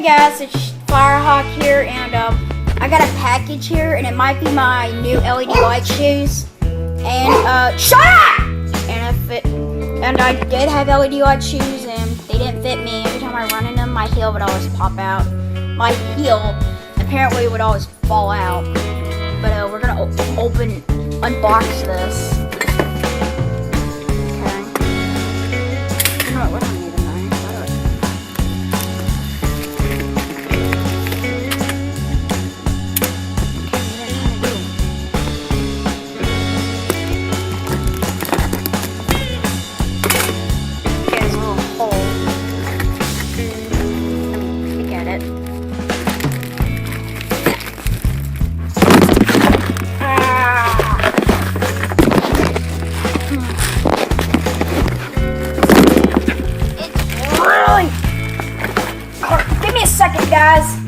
Guys, it's Firehawk here, and I got a package here, and it might be my new LED light shoes. And shut up! And I did have LED light shoes, and they didn't fit me. Every time I run in them, my heel would always pop out. My heel apparently would always fall out. But we're gonna unbox this. Okay. What do I need a knife? Give me a second, guys.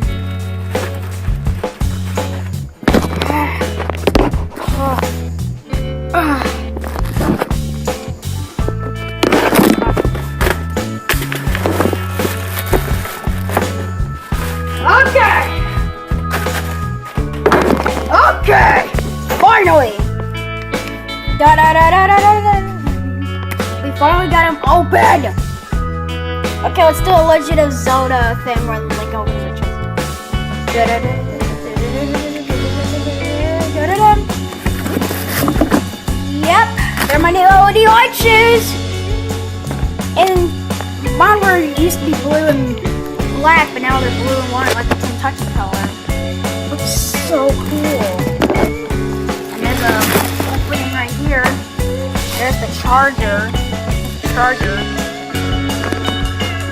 Okay. Finally. We finally got him open. Okay, let's do a Legend of Zelda thing where Link opens the chest. Yep, they're my new LED light shoes. And mine were used to be blue and black, but now they're blue and white, like the Kentucky color. Looks so cool. And there's a opening right here. There's the charger.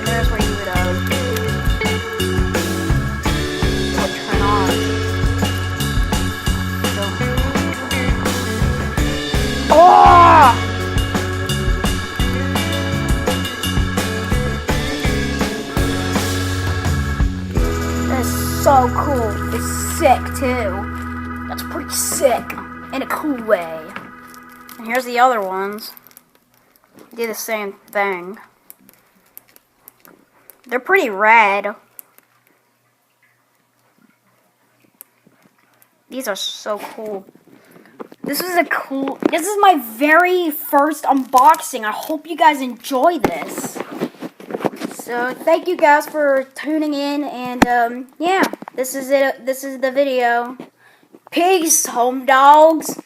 There's where you would turn on. Oh! That's so cool. It's sick too. That's pretty sick in a cool way. And here's the other ones. They do the same thing. They're pretty rad. These are so cool. This is my very first unboxing. I hope you guys enjoy this. So thank you guys for tuning in, and yeah, this is it. This is the video. Peace, home dogs.